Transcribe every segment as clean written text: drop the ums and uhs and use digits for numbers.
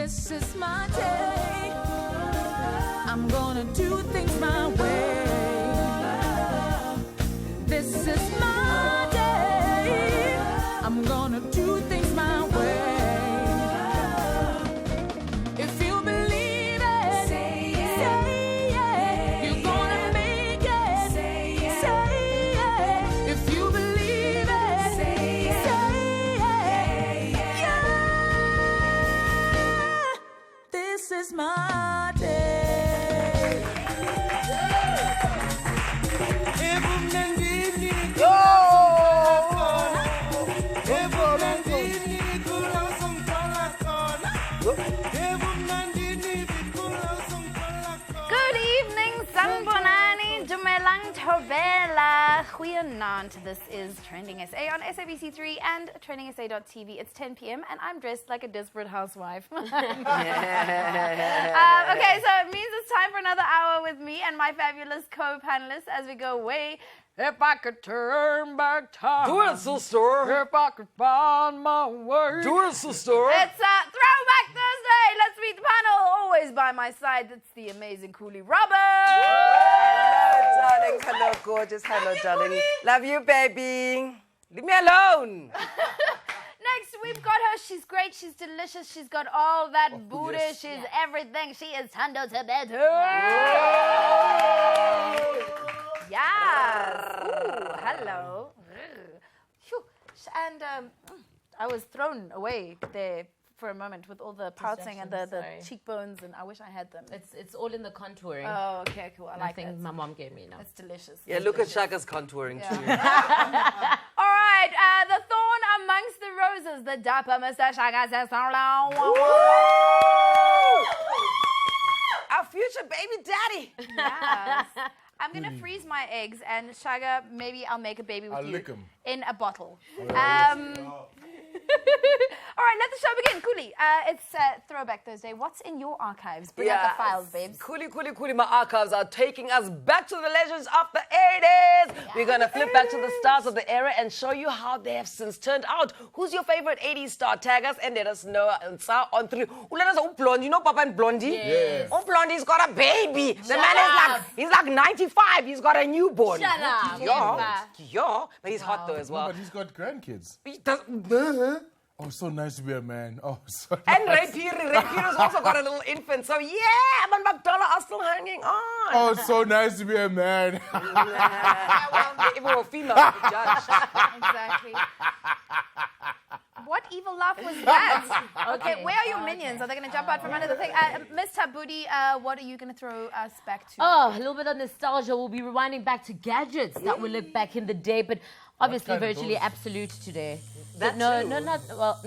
This is my day. I'm gonna do things my way. This is my day. I'm gonna do things my way. If you believe it, say it. You're gonna make it. Say it. If you believe it, say it. Yeah. This is my day. Good evening, Sanbonani, Dumelang Tobela, Goeienaand. This is TrendingSA on SABC3 and TrendingSA.tv. It's 10 p.m. and I'm dressed like a desperate housewife. Okay, so it means it's time for another hour with me and my fabulous co-panelists as we go away. If I could turn back time. Do it, sister. If I could find my way. Do it, sister. It's Throwback Thursday. Let's meet the panel. Always by my side, it's the amazing Cooley Robert. Hello, darling. Hello, gorgeous. Hello, darling. Love you, baby. Leave me alone. Next, we've got her. She's great. She's delicious. She's got all that booty. yes. She's everything. She is Tando Tabeto. Yes. Ooh, hello. Phew. And I was thrown away there for a moment with all the pouting and the cheekbones, and I wish I had them. It's all in the contouring. Oh, okay, cool. I like think that. my mom gave me now. It's delicious. Yeah, look at Shaka's contouring too. All right, the thorn amongst the roses, the dapper Mr. Shaka says, Our future baby daddy. yes. I'm going to freeze my eggs, and Shaga, maybe I'll make a baby with I'll you lick 'em. in a bottle. All right, let the show begin. Cooley, it's Throwback Thursday. What's in your archives? Bring out the files, babes. Cooley. My archives are taking us back to the legends of the 80s. We're going to flip back to the stars of the era and show you how they have since turned out. Who's your favorite 80s star? Tag us and let us know on 3. Let us know Blondie. You know Papa and Blondie? Yes. Oh, Blondie's got a baby. The man is he's like 95. He's got a newborn. Shut up. Yeah. But he's hot though as well. But he's got grandkids. He does, Oh, so nice to be a man. Oh, so and nice. Ray Peter's also got a little infant. So yeah, man, McDonald are still hanging on. Oh, so nice to be a man. Well, if we were female, we could judge. Exactly. What evil laugh was that? Okay, where are your minions? Are they going to jump out from under the thing? Miss Tabudi, what are you going to throw us back to? Oh, a little bit of nostalgia. We'll be rewinding back to gadgets that we looked back in the day, but obviously kind of virtually those? absolute today. That no, too?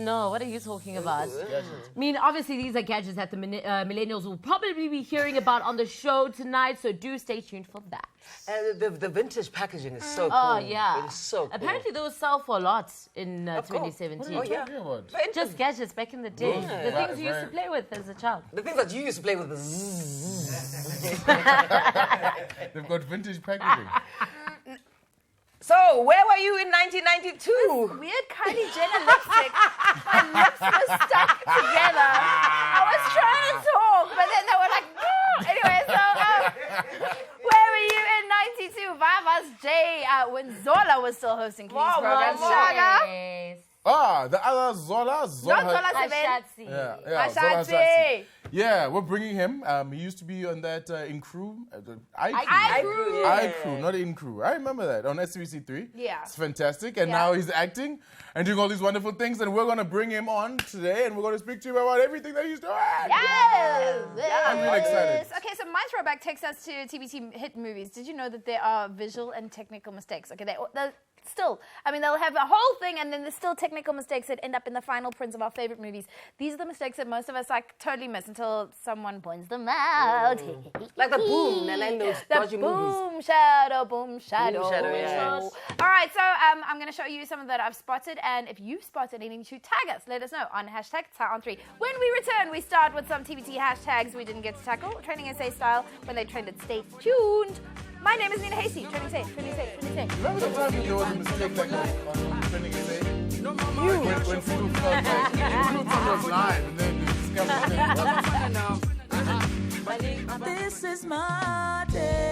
no, what are you talking about? I mean, obviously these are gadgets that the millennials will probably be hearing about on the show tonight, so do stay tuned for that. And the vintage packaging is so cool. Oh, yeah. It's so cool. Apparently those sell for a lot in Of course. 2017. Oh, yeah. Talking about? Just gadgets back in the day. Yeah. The things you used Right. to play with as a child. The things that you used to play with the zzz. They've got vintage packaging. So, where were you in 1992? Weird Kylie Jenner lipstick. My lips were stuck together. I was trying to talk, but then they were like, no. Anyway, so where were you in 92? Vava's J, when Zola was still hosting King's program. Shaga? Yes. Ah, the other Zola. Not Zola Seven. Ashatsi. Yeah, Zola Ashanti. Ashanti. Yeah, we're bringing him. He used to be on that In Crew. I grew. I Crew, not In Crew. I remember that on SABC3. Yeah. It's fantastic. And now he's acting and doing all these wonderful things. And we're going to bring him on today and we're going to speak to him about everything that he's doing. Yes. I'm really excited. Okay, so my throwback takes us to TBT hit movies. Did you know that there are visual and technical mistakes? Okay, still, I mean, they'll have a whole thing and then there's still technical mistakes that end up in the final prints of our favorite movies. These are the mistakes that most of us totally miss until someone points them out. Like the boom, and then those The dodgy movies. boom shadow, boom shadow. Boom shadow, yeah. All right, so I'm going to show you some that I've spotted, and if you've spotted any, to tag us. Let us know on hashtag #on3. When we return, we start with some TBT hashtags we didn't get to tackle, TrendingSA style, when they trended. Stay tuned. My name is Nina Hasty. TrendingSA. Remember the time there was a mistake like that on TrendingSA? When people felt like it was live and then Come on. This is my day.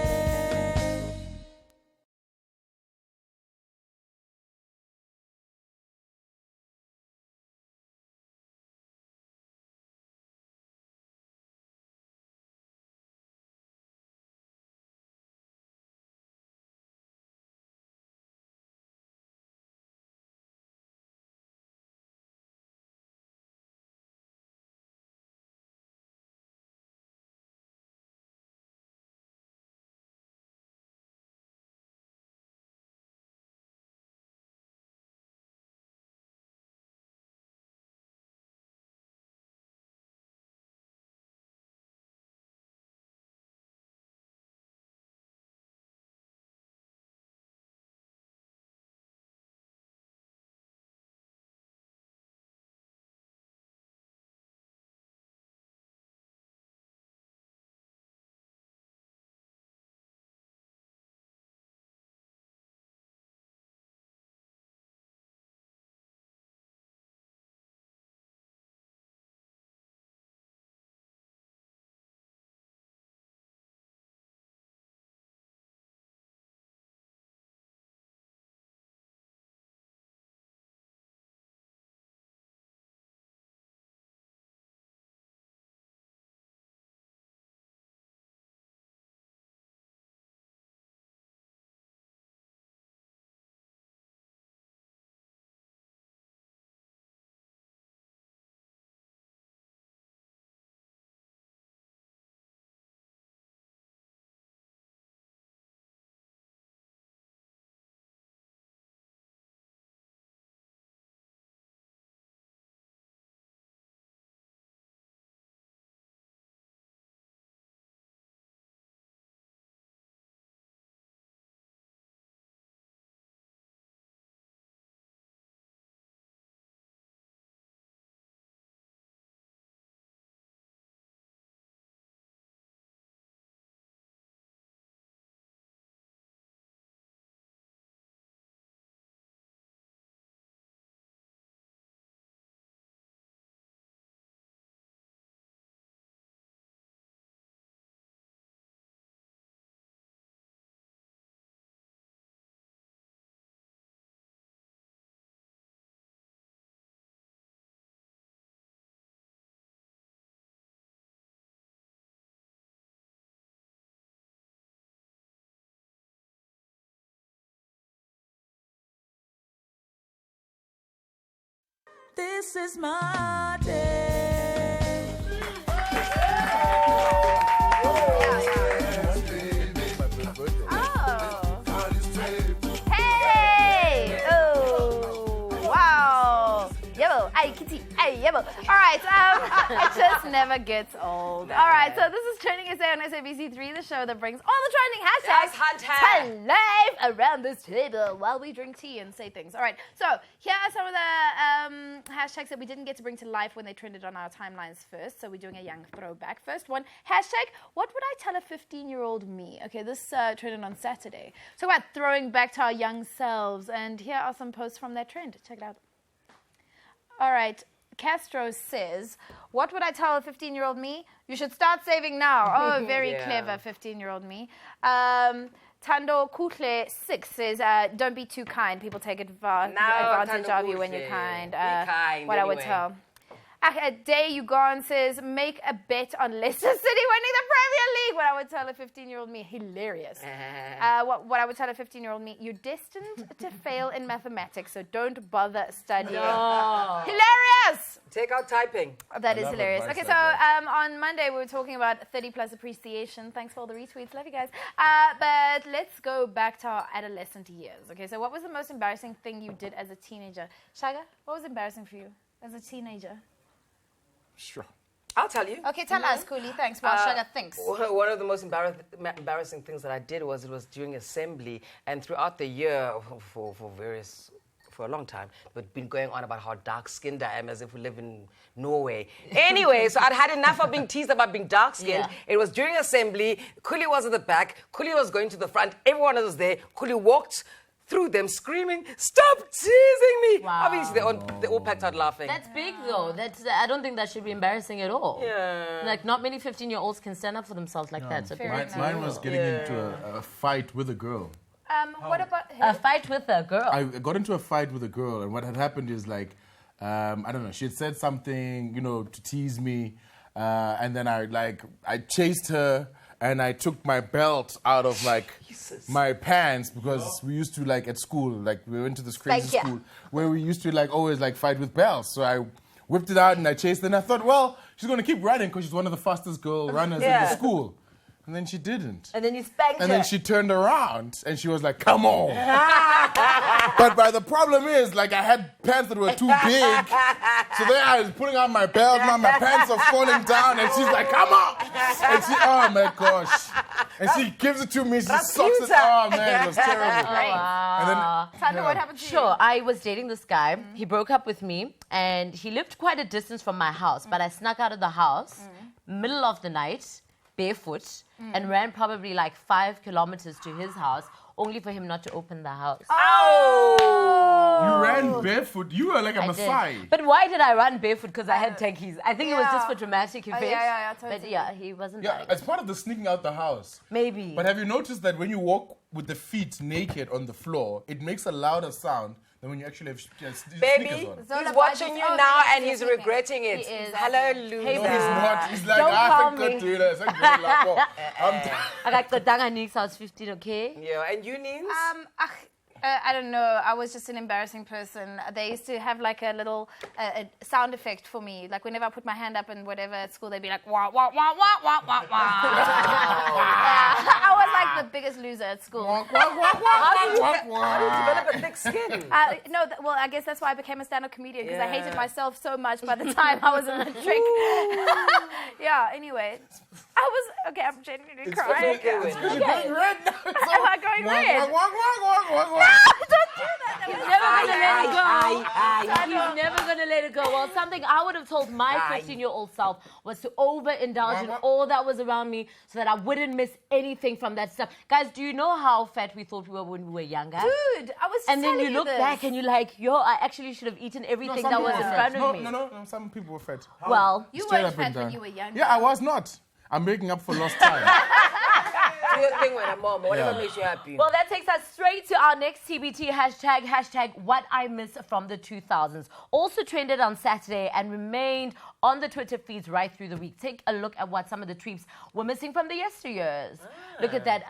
This is my day. Hey! Oh, wow. Yellow. Ay, kitty. Ay, yellow. All right. It just never gets old. All right. So this is TrendingSA on SABC3, the show that brings all the trending hashtags to life around this table while we drink tea and say things. All right. So here are some of the hashtags that we didn't get to bring to life when they trended on our timelines first. So we're doing a young throwback. First one, hashtag, what would I tell a 15-year-old me? Okay, this trended on Saturday. So about throwing back to our young selves. And here are some posts from that trend. Check it out. All right. Castro says, what would I tell a 15-year-old me? You should start saving now. Oh, very clever 15-year-old me. Tando Kutle 6 says, don't be too kind. People take advantage of you when you're kind. Be kind what I would tell. Day Ugan says, make a bet on Leicester City winning the Premier League. What I would tell a 15-year-old me, hilarious. What I would tell a 15-year-old me, you're destined to fail in mathematics, so don't bother studying. No. Hilarious! Take out typing. That is hilarious. Okay, so on Monday we were talking about 30 plus appreciation. Thanks for all the retweets. Love you guys. But let's go back to our adolescent years. Okay, so what was the most embarrassing thing you did as a teenager? Shaga, what was embarrassing for you as a teenager? Sure. I'll tell you. Okay, tell us, Cooley. Thanks. While Shaga thinks. One of the most embarrassing things that I did was it was during assembly and throughout the year for a long time, but been going on about how dark-skinned I am as if we live in Norway. Anyway, so I'd had enough of being teased about being dark-skinned. Yeah. It was during assembly. Kuli was at the back. Kuli was going to the front. Everyone was there. Kuli walked through them screaming, "Stop teasing me!" Wow. Obviously, they all packed out laughing. That's big though. I don't think that should be embarrassing at all. Yeah. Like not many 15-year-olds can stand up for themselves like that. So Mine was getting into a fight with a girl. What about a fight with a girl. I got into a fight with a girl, and what had happened is like, I don't know, she had said something, to tease me, and then I chased her, and I took my belt out of my pants because we used to at school, we went to this crazy school where we used to always fight with belts. So I whipped it out and I chased her, and I thought, well, she's gonna keep running because she's one of the fastest girl runners in the school. And then she didn't. And then you spanked her. And then she turned around and she was like, "Come on." But the problem is, I had pants that were too big. So then I was putting on my belt, now my pants are falling down, and she's like, "Come on." And she, oh my gosh. And she gives it to me, she sucks it. Oh man, it was terrible. Wow. And then, Sandra, what happened to you? Sure, I was dating this guy. He broke up with me, and he lived quite a distance from my house. But I snuck out of the house, middle of the night, barefoot, and ran probably 5 kilometers to his house, only for him not to open the house. you ran barefoot. You were like a I Maasai. did. But why did I run barefoot? Because I had techies. I think it was just for dramatic effect. yeah, totally. But yeah, he wasn't Yeah, like... as part of the sneaking out the house. Maybe. But have you noticed that when you walk with the feet naked on the floor, it makes a louder sound than when you actually have Baby, sneakers on? he's watching you now and he's regretting it. He is. Hello, loser. Hey, No, he's not. He's like, Don't I call think me. good to this. I got Kodanga Nix, I was 15, okay? Yeah, and you, Nins? I don't know. I was just an embarrassing person. They used to have a little sound effect for me. Whenever I put my hand up and whatever at school, they'd be like, wah, wah, wah, wah, wah, wah, wah. I was the biggest loser at school. How do you develop a thick skin? No, well, I guess that's why I became a stand-up comedian, because I hated myself so much by the time I was in the trick. Yeah, anyway. Okay, I'm genuinely crying. okay, wait. You're going red now. Am I going red? Don't do that. He's never gonna let it go. Well, something I would have told my 15-year-old self was to overindulge in all that was around me so that I wouldn't miss anything from that stuff. Guys, do you know how fat we thought we were when we were younger? Dude, I was just And then telling you look this. back and you're like, yo, I actually should have eaten everything that was in front of me. No, some people were fat. Well, You Straight weren't up and fat when down. you were younger. Yeah, I was not. I'm making up for lost time. Do your thing with a mom, whatever makes you happy. well, that takes us straight to our next TBT hashtag what I miss from the 2000s. Also trended on Saturday and remained on the Twitter feeds right through the week. Take a look at what some of the tweets were missing from the yesteryears. Look at that.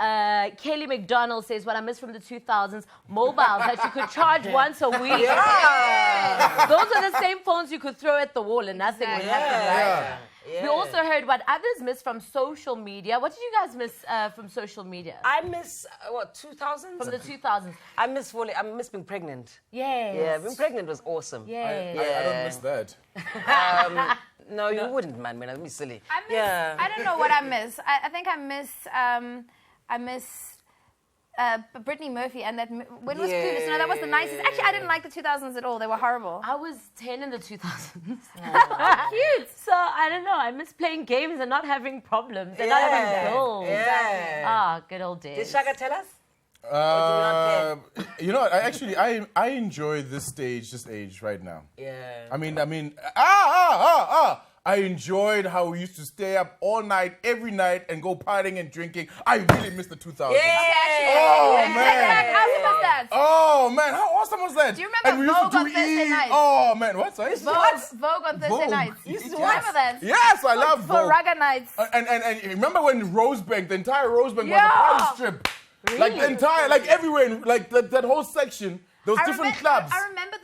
Kaylee McDonald says, what I miss from the 2000s, mobiles that you could charge once a week. Yeah. Those are the same phones you could throw at the wall and nothing would happen, right? Yeah. We also heard what others miss from social media. What did you guys miss from social media? I miss, 2000s? From the 2000s. I miss being pregnant. Yes. Yeah, being pregnant was awesome. Yes. I don't miss that. No, you wouldn't, man. That'd be silly. I don't know what I miss. I think I miss Brittany Murphy and that when was Clueless? No, that was the nicest. Actually, I didn't like the 2000s at all. They were horrible. I was 10 in the 2000s. Cute. So, I don't know. I miss playing games and not having problems and not having bills. Yeah. Ah, good old Did days. Shaka tell us? You know what? I enjoy this age right now. Yeah. I mean, I enjoyed how we used to stay up all night, every night, and go partying and drinking. I really miss the 2000s. Oh man! How was that? Oh man, how awesome was that? Do you remember And we used Vogue to on do Thursday nights? Oh man, what? Sorry? Vogue on Thursday Vogue. nights. Yes. Remember that? Yes, I love For Vogue. Raga nights. And remember when Rosebank, the entire Rosebank Yeah. was a party strip? Like the entire, like everywhere, like that whole section, there was different clubs. I remember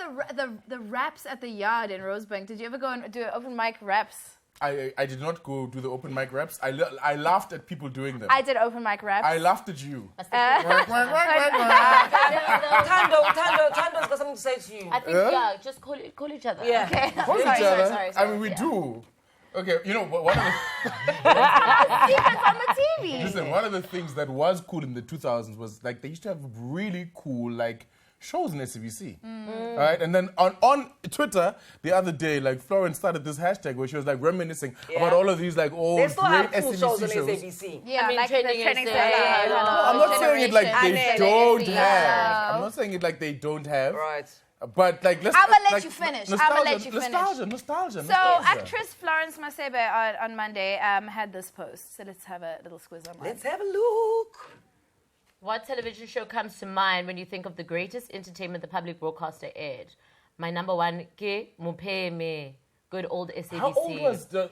the raps at the Yard in Rosebank. Did you ever go and do open mic raps? I did not go do the open mic raps. I laughed at people doing them. I did open mic raps. I laughed at you. Tando's got something to say to you. I think, yeah, just call each other. Yeah. Okay. Call each Sorry. other. I mean, we do. Okay, you know, one of the, Secrets on the TV. listen, one of the things that was cool in the 2000s was like they used to have really cool like shows in SABC. All right, and then on Twitter the other day, like Florence started this hashtag where she was like reminiscing about all of these like old They still great have cool shows on SABC shows. SABC. Yeah, I mean, like Trending the Trending SA, SA. I'm not saying it like they Generation. don't Legacy. have. I'm not saying it like they don't have. Right. But like, let's. I'ma let like, you finish. Nostalgia, I'ma let you finish. Nostalgia. So actress Florence Masebe on Monday had this post. So let's have a little squiz on mine. Let's have a look. What television show comes to mind when you think of the greatest entertainment the public broadcaster aired? My number one, Ke Mupeme. Good old SABC. How old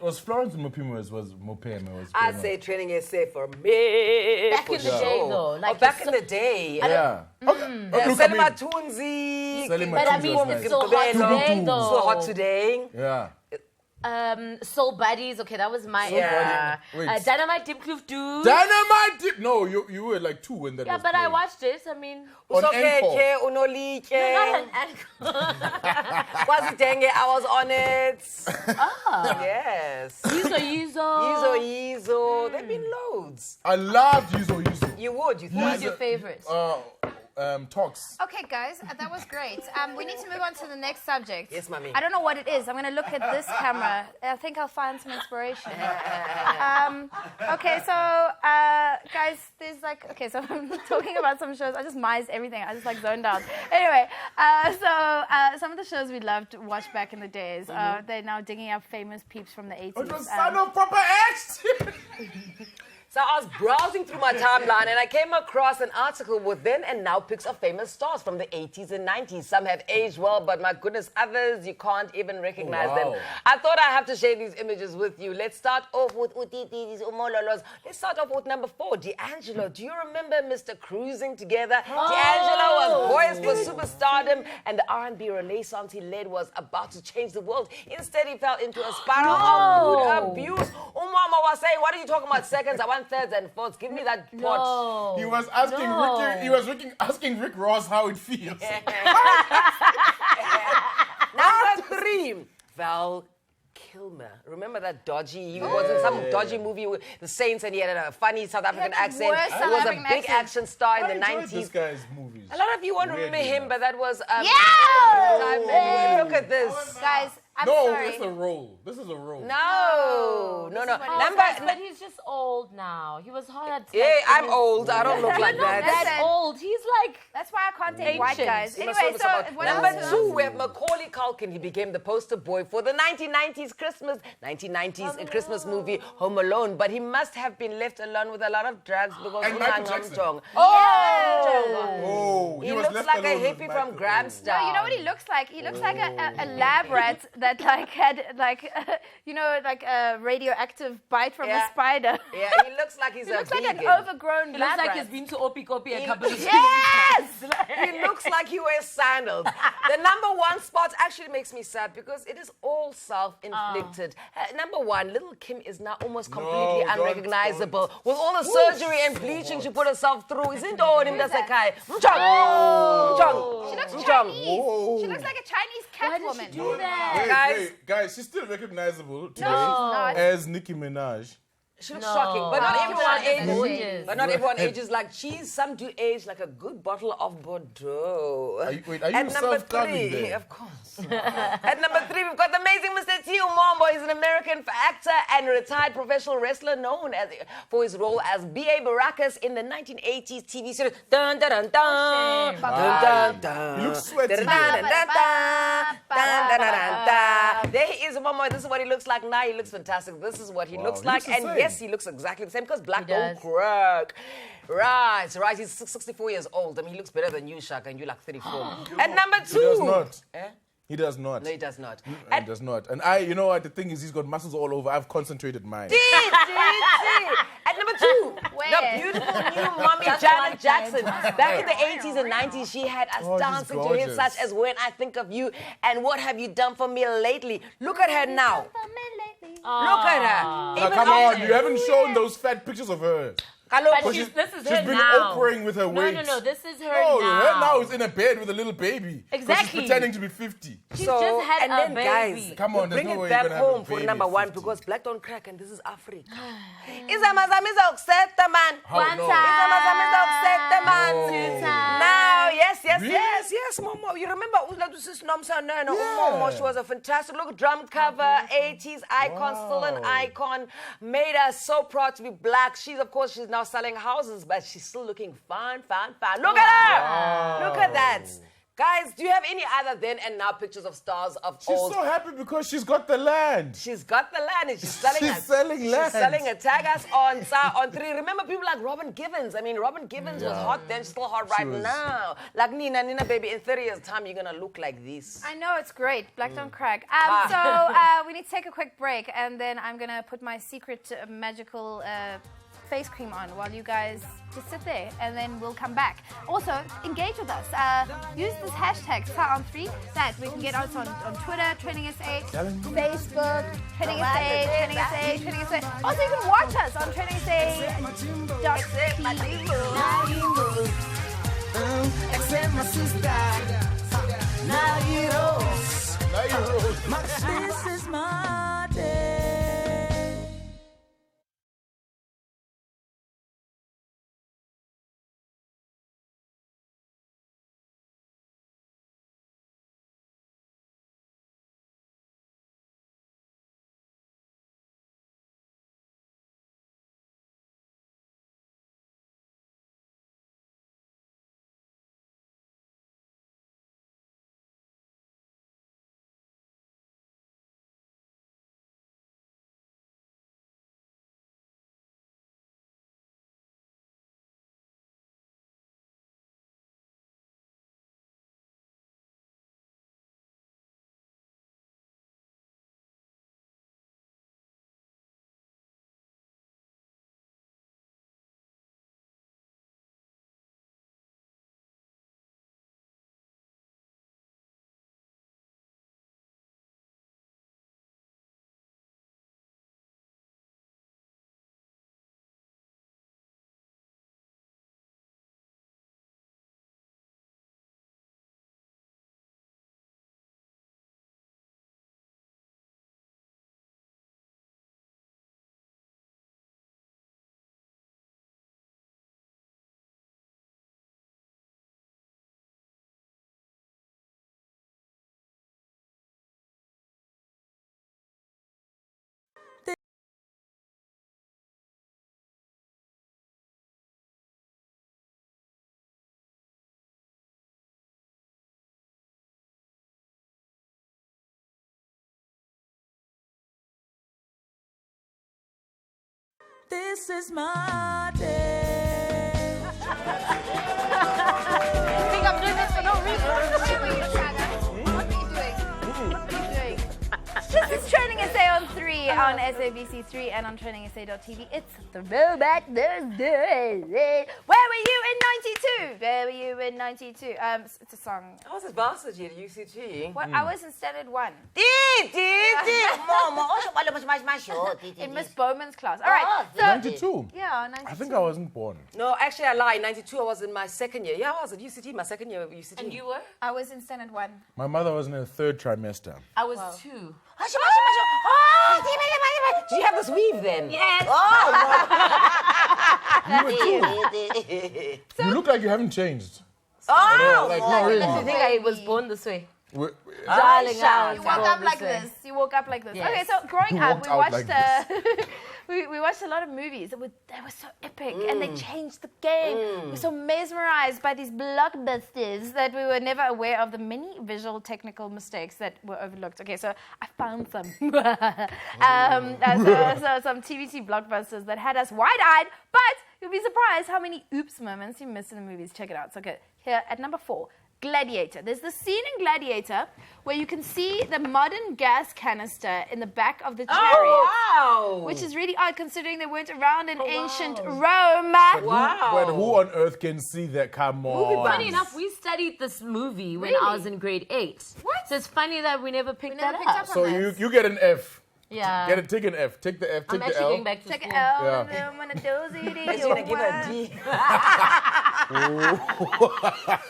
was Florence Mopime? Was Mopime? I'd say Training SA for me. Back for in the sure. day, though. Like Back in the day. Yeah. Okay. Look, I mean, Selma Tunzi. Selma But I Tunzi mean, was it's nice. so hot today, Doo-doo-doo. though. So hot today. Yeah. Soul Buddies. Okay, that was my Soul era. Buddy. Wait. Dynamite Dipkloof Dude. Dynamite dip. No, you were like 2 when that Yeah, was but I played. watched it. I mean, On Encore. Usokeke, unolike. not an anchor. Kwazitenge, I was on it. Yes. Yizo. Yizo. There've been loads. I loved Yuzo. You would, you Who's think? your favorite? Talks. Okay, guys, that was great. We need to move on to the next subject. Yes, mommy. I don't know what it is. I'm going to look at this camera. I think I'll find some inspiration. Okay, so, guys, there's like... Okay, so I'm talking about some shows. I just mised everything. I just, like, zoned out. Anyway, some of the shows we loved to watch back in the days, they're now digging up famous peeps from the 80s. It was son of proper X. So I was browsing through my timeline and I came across an article with then and now pics of famous stars from the 80s and 90s. Some have aged well, but my goodness, others you can't even recognize them. Wow. I thought I have to share these images with you. Let's start off with Utitis, Umololos. Let's start off with number 4, D'Angelo. Do you remember Mr. Cruising Together? D'Angelo was poised for superstardom and the R&B renaissance he led was about to change the world. Instead, he fell into a spiral of food abuse. Umama was saying, what are you talking about seconds? I want thirds and fourths. Give me that pot. He was asking asking Rick Ross how it feels. Number 3, Val Kilmer. Remember that dodgy? He was in some dodgy movie with the Saints and he had a funny South African the accent. worst He South was a African big accent. action star in I the enjoyed this 90s. guy's movies. A lot of you won't remember Weirdly him, enough. but that was... Yeah! Look at this. Guys, I'm No, sorry. it's a role. This is a role. No. But he's just old now. He was hard. Yeah, I'm old. I don't look like You're not that. that old. He's like... That's why I can't date white Ancient. guys. You must Anyway, focus so about- what Number else? 2, we have Macaulay Culkin. He became the poster boy for the 1990s Christmas movie Home Alone. But he must have been left alone with a lot of drugs because And Michael Jackson. Oh, he he was looks left like a alone with hippie Michael. from Grahamstown. No, you know what he looks like? He looks like a lab rat that like had like like a radioactive bite from a Yeah. spider. Yeah, he looks like he's He a looks like vegan. an overgrown He lab looks like rat. he's been to Opie Kopi a couple of times. Yes! He looks like he wears sandals. The number 1 spot actually makes me sad because it is all self-inflicted. Number 1, Little Kim is now almost completely don't- unrecognizable. With all the surgery and bleaching she put herself through. Isn't all him that's a guy? She looks Mchong. Chinese. She looks like a Chinese cat Why woman. did she do that? Guys, she's still recognizable today not. as Nicki Minaj. She looks No. shocking, but not No, everyone she ages. gorgeous. But not everyone ages like cheese. Some do age like a good bottle of Bordeaux. Are you At number self-clubbing 3, there? of course. At number 3, we've got the amazing Mr. Tio Mombo. He's an American actor and retired professional wrestler known for his role as B.A. Baracus in the 1980s TV series. Dun, dun, dun, dun. Shame. Dun, dun, dun. He looks sweaty. Dun, dun, dun, dun, dun. Dun, dun, dun, dun, dun. There he is, Momo. This is what he looks like now. He looks fantastic. This is what he looks he like. looks the And same. yes, he looks exactly the same because black He don't does. crack. Right. He's 64 years old. I mean, he looks better than you, Shaka, and you're like 34. At number 2. He does not. Eh? He does not. No, he does not. He does not. And you know what? The thing is, he's got muscles all over. I've concentrated mine. See. At number 2, Where? the beautiful new mommy Janet Jackson. Back in the 80s and 90s, she had us Oh, she's dancing to hits gorgeous. such as When I Think of You and What Have You Done for Me Lately. Look at her now. Look at her. Now, Even come on, after- you haven't shown those fat pictures of her. Kaloku. But this is She's her been now. Oprahing with her weight. No, this is her No, now. her now is in a bed with a little baby. 'Cause Exactly. She's pretending to be 50. She's just had and a then baby. guys, Come on, there's bring no way it you're back gonna have a home for baby number at 1 50. because black don't crack and this is Africa. Izamazamiza ukuseta man. How no? Izamazamiza ukuseta man. No. Now, yes, Yes, Momo. You remember Sis Nomsana and Momo? She was a fantastic look drum cover, 80s icon, still an icon. Made us so proud to be black. She's now selling houses, but she's still looking fine. Look at her! Look at that. Guys, do you have any other then and now pictures of stars of She's old? so happy because she's got the land. She's got the land and she's selling it. She's selling land. She's selling it. Tag us on 3. Remember people like Robin Givens. I mean, Robin Givens was hot then, still hot right now. Like Nina, baby, in 30 years' time, you're going to look like this. I know, it's great. Black don't crack. So we need to take a quick break, and then I'm going to put my secret magical face cream on while you guys just sit there, and then we'll come back. Also, engage with us. Use this hashtag #on3 that we can get us on Twitter, TrendingSA, Facebook, TrendingSA. Also, you can watch us on TrendingSA.tv. Now you This is my day. This is my day. I think I'm doing this for no reason. What are you doing? This is TrendingSA on 3 on SABC3 and on TrendingSA.tv. It's Throwback Thursday. Where were you in 92? Where were you in 92? It's a song. I was a bastard here at UCT. What? I was in standard 1 in Miss Bowman's class. All right. So, 92? yeah, 92. I think I wasn't born. No, actually, I lied. 92, I was in my second year. Yeah, I was at UCT, my second year of UCT. And you were? I was in standard 1. My mother was in her 3rd trimester. I was 2. Do you have this weave then? Yes. You were too. You look like you haven't changed. Oh! Like, no, really. I think I was born this way. Darling, You woke up like this. You woke up like this. Yes. Okay, so growing You up, walked we out watched like we watched a lot of movies. They were so epic, and they changed the game. We were so mesmerized by these blockbusters that we were never aware of the many visual technical mistakes that were overlooked. Okay, so I found some. So some TVT blockbusters that had us wide-eyed, but you'll be surprised how many oops moments you missed in the movies. Check it out. So okay, here at number 4. Gladiator. There's the scene in Gladiator where you can see the modern gas canister in the back of the chariot. Oh, wow! Which is really odd considering they weren't around in ancient Rome. Wow. But who on earth can see that? Come on. Funny enough, we studied this movie when I was in grade 8. What? So it's funny that we never picked that picked up. up on So this. you get an F. Yeah. Take an F. Take the F. I'm Take the actually L. going back to Take school. an L Yeah. and then I'm gonna dozy to He's you. gonna give her a D.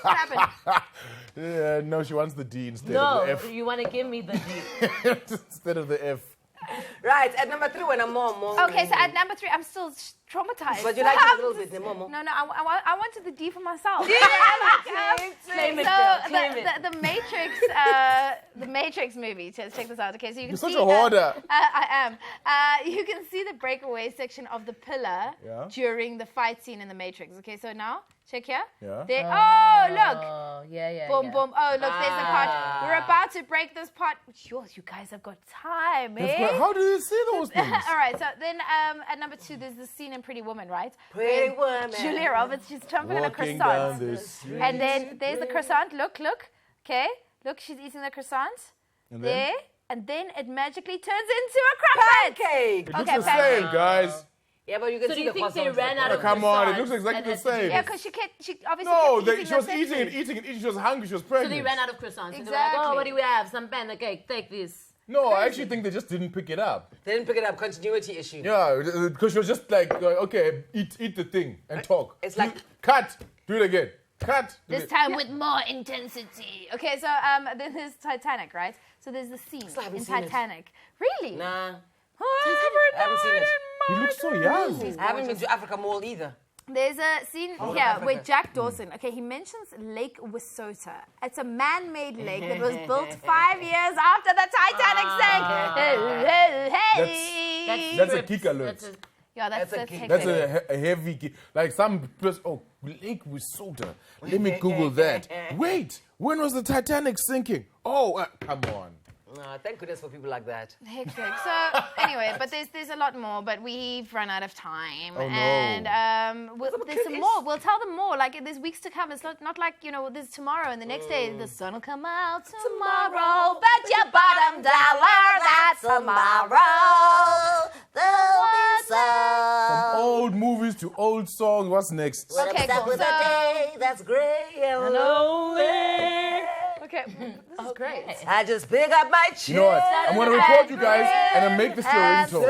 What happened? Yeah, no, she wants the D instead of No, the F. you want to give me the D. Instead of the F. Right, at number 3, when I'm more. Okay, so at number 3, I'm still traumatized. But you like it a little bit, Momo. No, I wanted the D for myself. Claim it, So girl, claim it. the Matrix movie. Check this out. Okay, so you can You're see. such a hoarder. I am. You can see the breakaway section of the pillar Yeah. during the fight scene in the Matrix. Okay, so now check here. Yeah. There. Oh, look. Oh, yeah. Boom, boom. Oh, look, there's the part. We're about to break this part. Sure, you guys have got time, eh? How do you see those things? All right, so then at number 2, there's the scene in Pretty Woman, right? Pretty Where Woman. Julia Roberts, she's chomping on a Walking croissant. down the street. And then there's the croissant. Look. Okay, look, she's eating the croissant. And There. then? And then it magically turns into a crumpet. Pancake. It looks Okay, the same, guys. Yeah, but you can So do see you the think they croissants. ran out of Come on, it croissants looks exactly and the had to do same. Yeah, this? because she obviously No, kept she was the eating food. and eating and eating. She was hungry. She was So pregnant. they ran out of croissants. And they were like, Exactly. oh, what do we have? Some pancake. Take this. No, I actually think they just didn't pick it up. They didn't pick it up. Continuity issue. Yeah, because she was just like, okay, eat the thing and talk. It's like- Cut. Do it again. Cut. Do This it. time with more intensity. Okay, so then there's Titanic, right? So there's the scene haven't in seen it. Titanic. Really? Nah, I I haven't seen it. He looks so young. I haven't been to Africa Mall either. There's a scene here where Jack Dawson, okay, he mentions Lake Wissota. It's a man-made lake that was built 5 years after the Titanic sank. Hey. That's a kick alert. That's a- Yeah, that's That's a hectic. That's a heavy kick. Like some person, Lake Wissota. Let me Google that. Wait, when was the Titanic sinking? Oh, come on. Thank goodness for people like that. Hectic. So anyway, but there's a lot more, but we've run out of time, Oh, no. and there's some more. We'll tell them more. Like there's weeks to come. It's not like there's tomorrow and the next day the sun will come out tomorrow. Bet your bottom dollar that tomorrow there'll be From old movies to old songs. What's next? Okay, cool. So, day that's gray and lonely. okay, this is great. I just pick up my chin. You know what? I'm gonna record you guys and then make this your ringtone.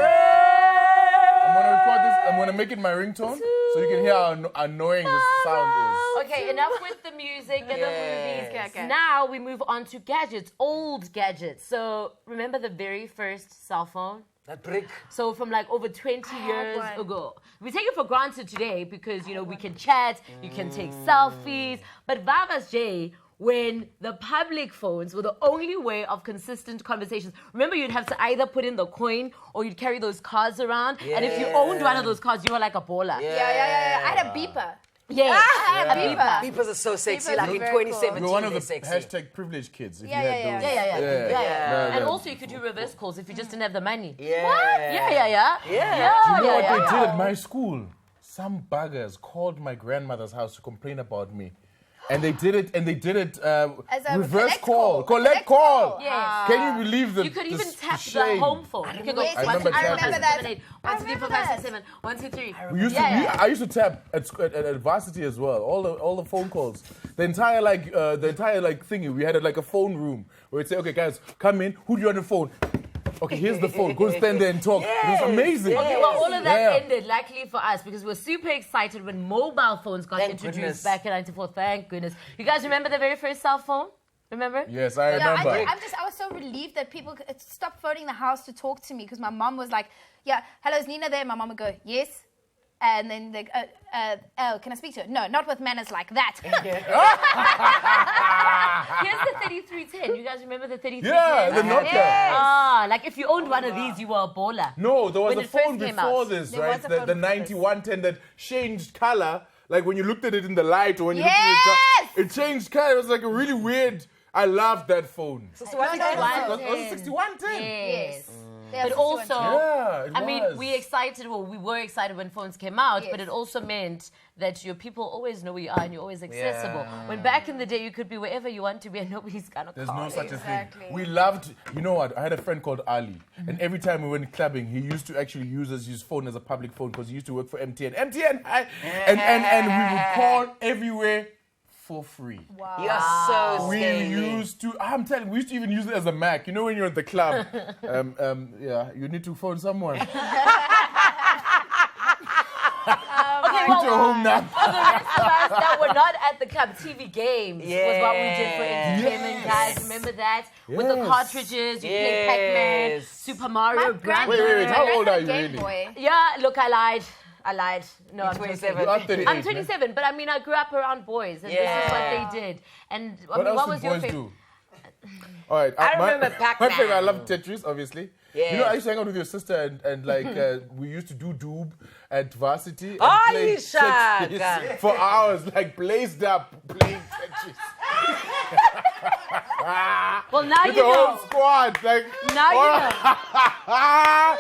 I'm gonna record this. I'm gonna make it my ringtone so you can hear how annoying this sound is. Okay, enough with the music and the movies. Okay. Now we move on to gadgets, old gadgets. So remember the very first cell phone? That brick. So from like over 20 years one. ago. We take it for granted today because, we can chat, you can take selfies. But Vava's J, when the public phones were the only way of consistent conversations. Remember, you'd have to either put in the coin or you'd carry those cards around. And if you owned one of those cards, you were like a baller. Yeah. I had a beeper. Yeah. I had a beeper. Beepers are so sexy. Beepers Like are in very 2017, You're one of they're the sexy. hashtag privileged kids. If Yeah, you yeah, had those. Yeah. And Yeah. also you could do reverse calls if you just didn't have the money. Yeah. Yeah. You know what they did at my school? Some buggers called my grandmother's house to complain about me. And they did it As a reverse collect call. call. Collect call. Yes. Can you believe the You could even tap the shame? home phone. You can go Yes, I remember 1, 2, 3, 4, 5, tapping. 6, 7, 8. 1, 2, 3, 4, 5, remember 6, 7. 1, 2, 3. We used to, I used to tap at varsity as well. All the phone calls, the entire thingy. We had like a phone room where we'd say, okay, guys, come in. Who do you want the phone? Okay, here's the phone. Go stand there and talk. It was amazing. Okay, well, all of that Yeah. ended, luckily for us, because we were super excited when mobile phones got Thank introduced goodness. back in 94. Thank goodness. You guys remember the very first cell phone? Remember? Yes, I Yeah, remember. I was so relieved that people stopped phoning the house to talk to me because my mom was like, yeah, hello, is Nina there? My mom would go, yes. And then they oh, can I speak to her? No, not with manners like that. Here's the 3310. You guys remember the 3310? Yeah, the Nokia. Ah, like if you owned one of these, you were a baller. No, there was When a it first phone came before out. this, There right? was a The phone before this. 9110 that changed color. Like when you looked at it in the light or when you Yes! looked at it changed color. It was like a really weird. I loved that phone. So what No, Was it 6110? Yes. Yes. But also, Yeah, it I mean, was. we were excited when phones came out, but Yes. it also meant that your people always know where you are and you're always accessible. When back in the day, you could be wherever you want to be and nobody's gonna There's call no you. such a Exactly. thing. We loved, you know what? I had a friend called Ali, and every time we went clubbing, he used to actually use his phone as a public phone because he used to work for MTN. MTN, hi! And we would call everywhere for free. Wow. You are so We scaly. used to, I'm telling you, we used to even use it as a Mac. You know when you're at the club, yeah, you need to phone someone. Okay, well, to a home nap. For the rest of us that were not at the club, TV games was what we did for entertainment, guys. Remember that? With the Yes. cartridges, you played Pac-Man, Super Mario Bros. Wait, how old are you Game really? Boy. Yeah, look, I lied. No, I'm 27. You are 38. I'm 27, but I mean, I grew up around boys, and this is what they did. And I What mean, else what did was your boys favorite? do? All right. I remember Pac-Man. My favorite, I love Tetris, obviously. Yeah. You know, I used to hang out with your sister and like, we used to do Doob at varsity. And Oh, play Shaka. Tetris for hours, like blazed up playing Tetris. Well, now With you the whole know. squad. Like, Now you know.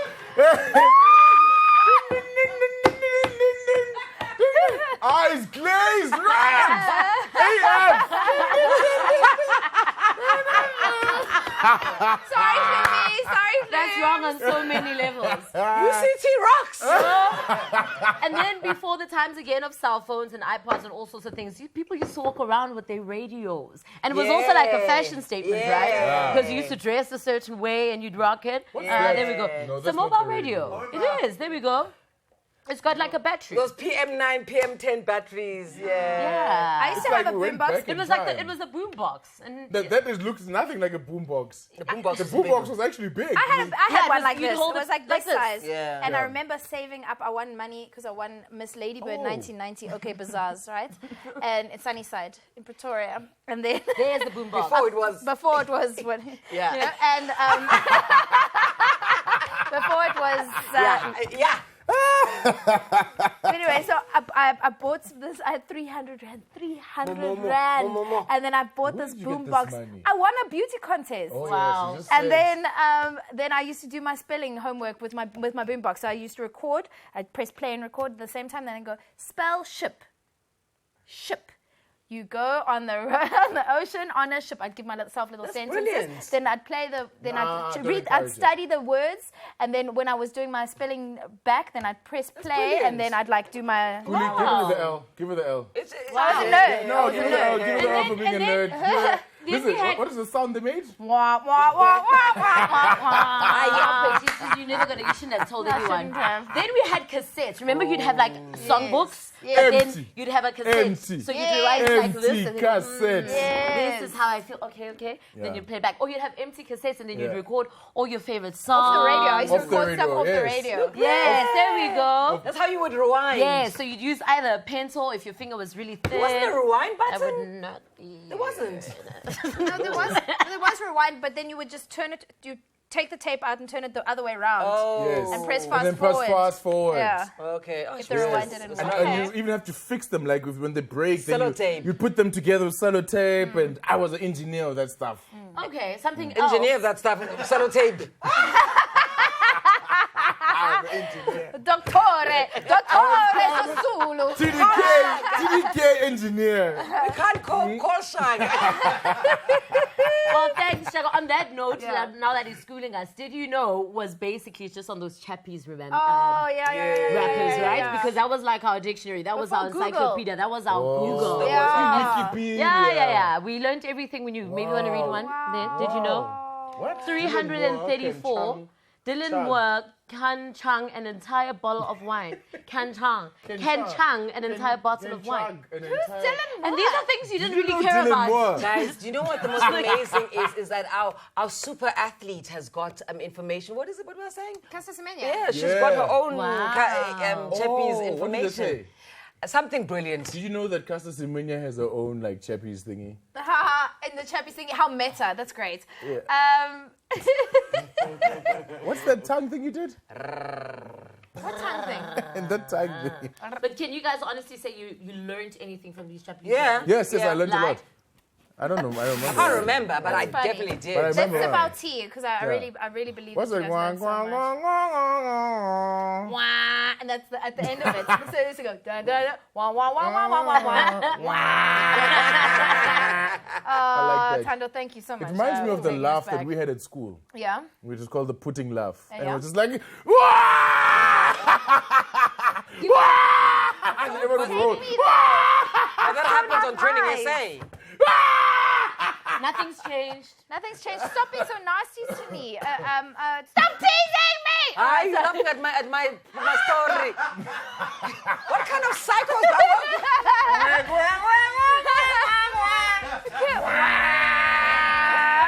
Eyes glazed, rams! AF! Sorry, Flippy. Sorry, Flippy. That's wrong on so many levels. UCT rocks. And then before the times again of cell phones and iPods and all sorts of things, people used to walk around with their radios. And it was also like a fashion statement, right? Because you used to dress a certain way and you'd rock it. There we go. No, It's a that's not mobile the radio. It is. There we go. It's got like a battery. Those PM9, PM10 batteries. I Yeah. used to like have a we went boombox. back It was in like time. it was a boombox. And That looks nothing like a boombox. The boombox. The boombox was actually big. I had Yeah, it one was- like you'd this. hold It it was like like this this. size. Yeah. And I Yeah. remember saving up. I won money because I won Miss Ladybird Oh. 1990. Okay, Bazaars, right? And it's Sunnyside in Pretoria. And then there's the boombox. Before it was. before it was what? Yeah. You know, and before it was. Yeah. Anyway, so I bought this. I had 300 rand. 300 rand. More. And then I bought Where this did you get this boombox. money? I won a beauty contest. Oh, Wow. yes, you just And said. then I used to do my spelling homework with my boombox. So I used to record. I'd press play and record at the same time. Then I'd go spell ship. Ship. You go on the on the ocean on a ship. I'd give myself little sentences. brilliant. Then I'd play the. Then Nah, I'd don't read. I'd encourage it. study the words. And then when I was doing my spelling back, then I'd press play. brilliant. And then I'd like do my. Give her the L. Give her the L. I was a nerd. No, give her the L. Give her the L for being a nerd. Give her- then Listen, we had- what is the sound they made? Wah, wah, wah, wah, wah, wah, wah. You're never gonna. You shouldn't have told I anyone. shouldn't have. Then we had cassettes. Remember, you'd have like songbooks, Yes. and then Empty. you'd have a cassette. Empty. So you'd write it like this, Empty and then, cassette. Yes. this is how I feel. Okay. Then Yeah. you play back. Or you'd have empty cassettes, and then you'd Yeah. record all your favorite Off songs. the radio. I used to Off the record stuff radio, off the yes. radio. Yes, there we go. That's how you would rewind. Yeah, so you'd use either a pencil if your finger was really thin. Wasn't there a rewind That would button? not be. It wasn't. No, there was rewind, but then you would just turn it. You take the tape out and turn it the other way around. Oh. Yes. And press And fast then press forward. fast forward. Yeah. Okay. Oh, If the rewind didn't And, work. and you even have to fix them, like when they break, then Sellotape. you put them together with sellotape, and I was an engineer of that stuff. Okay, something else. Engineer that stuff. Sellotape. I was an engineer. Dottore Sassuolo. TDK engineer. You can't call Shaka. Well, thanks, Shaka. On that note, Yeah. now that he's schooling us, did you know was basically just on those chappies, remember? Oh yeah. Rappers, right? yeah. Because that was like our dictionary, that was Before our Google. encyclopedia, that was our Google. Yeah. Wikipedia. Yeah. We learned everything we knew. Maybe you want to read one? There. Did you know? What? 334. Dylan Chang. Moore can chang an entire bottle of wine. Can chang an entire bottle of wine. And these are things you didn't really care about. Guys, do you know what the most amazing is? Is that our super athlete has got information. What is it? What was I saying? Casa Semenya. Yeah, she's got her own Wow. Chappies What did they information. say? Something brilliant. Did you know that Casa Semenya has her own like chappies thingy? And the chap is thinking, how meta. That's great. Yeah. What's that tongue thing you did? What tongue thing? And that tongue thing. But can you guys honestly say you learned anything from these chapters? Yeah. Yes, Yeah. I learned a Like- lot. I don't know. I don't remember. I can't remember, but I funny. definitely But I did. remember. Let's sip our tea because I really believe What's that it? you guys learned so much. Wah, and that's at the end of it. So it used to go da da da wah wah wah wah wah wah wah. I like that. Tando, thank you so much. It reminds me for of the taking us laugh that back. we had at school, Yeah. which is called the pudding laugh. And it Yeah. was just like, Wah! Wah! And everyone rolled. And that happens on TrendingSA. Nothing's changed. Nothing's changed. Stop being so nasty to me. Stop teasing me! Ah, you're laughing at my story. What kind of psycho is that?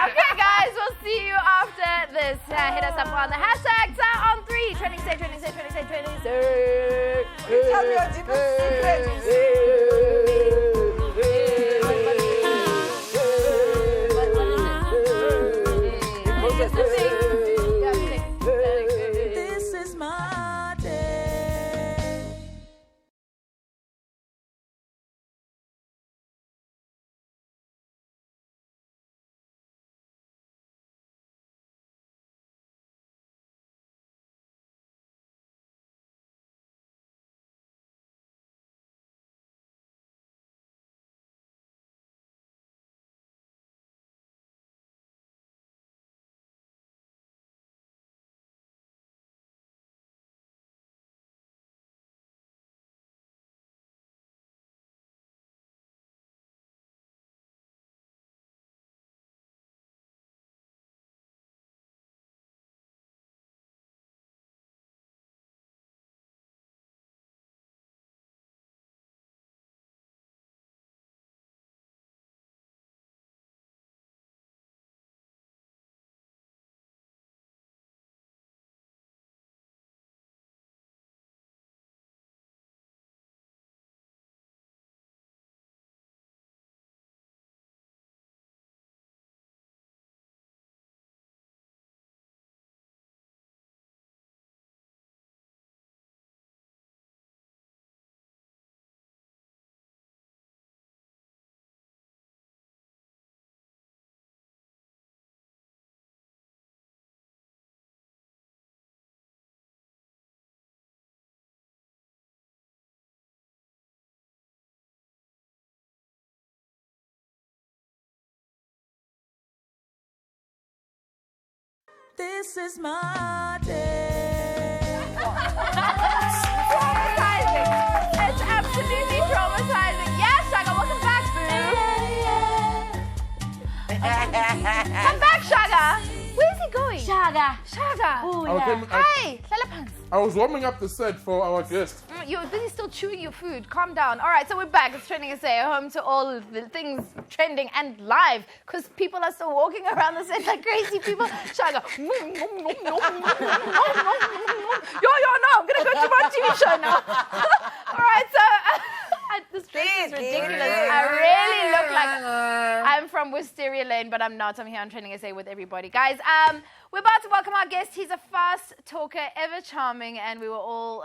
Okay, guys, we'll see you after this. Hit us up on the hashtags on 3. TrendingSA, TrendingSA, TrendingSA, TrendingSA. Tell me your deepest secret. This is my day. This is my day. Traumatizing. It's absolutely traumatizing. Yes, Shaga, welcome back, boo. Come back, Shaga. Where is he going? Shaga. Shaga. Oh, I was yeah. coming- Hey, Lalapans. I was warming up the set for our guest. You're busy still chewing your food. Calm down. All right, so we're back. It's TrendingSA, home to all the things trending and live, because people are still walking around the set like crazy people. Shaga. Yo, no, I'm going to go to my TV show now. All right, so this dress is ridiculous. I really look like I'm from Wisteria Lane, but I'm not. I'm here on TrendingSA with everybody. Guys, we're about to welcome our guest. He's a fast talker, ever charming, and we were all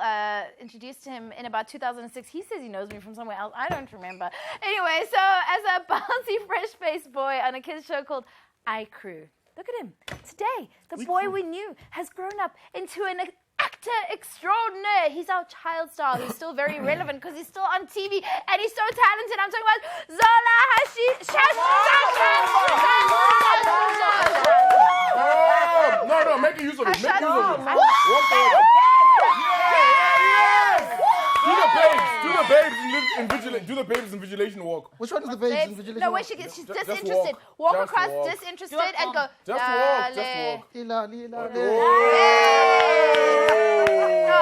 introduced to him in about 2006. He says he knows me from somewhere else. I don't remember. Anyway, so as a bouncy, fresh-faced boy on a kids show called iCrew. Look at him. Today, the boy we knew has grown up into an actor extraordinaire. He's our child star who's still very relevant because he's still on TV and he's so talented. I'm talking about Zola No, make use of it. Make use of it. Do the babes invigilation walk. Which one is the babes Babes, invigilation? no, where she's Just disinterested. walk. Walk Just across, walk. disinterested, and go. Just walk. Lila, Lila, No,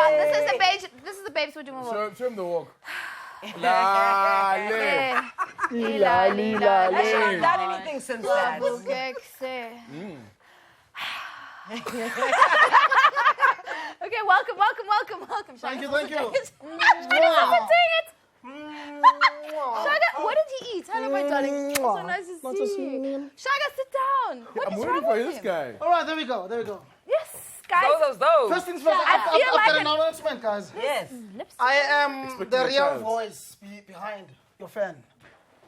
this is the babes we're doing walk. Show him the walk. La, le. Lila, lila, I haven't done anything since that. Okay, welcome. Thank you. Stop doing it. Shaga, what did he eat? Hello, my darling. It's so nice to see you. Shaga, sit down. What I'm is waiting wrong for with this him? guy. All right, there we go. Yes, guys. Those. First things first, I I've feel like got an- an announcement, guys. Yes. I am Expecting the a real child. voice behind your fan.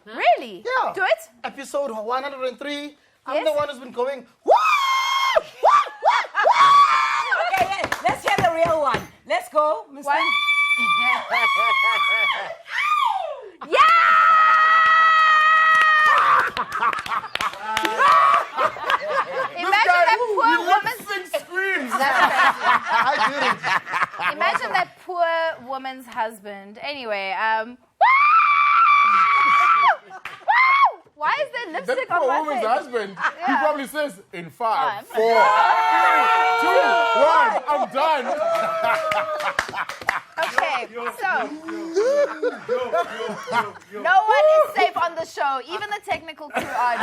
Really? Yeah. Do it. Episode 103. I'm Yes. the one who's been going, woo! Okay, let's hear the real one. Let's go, Mr. What? Imagine that poor woman's. Screams. I didn't. Imagine that poor woman's husband. Anyway, Why is there That lipstick on poor my woman's face? husband, he probably says, in 5, Five. 4, 3, 2, 1, I'm done. Okay, so no one is safe on the show. Even the technical crew are.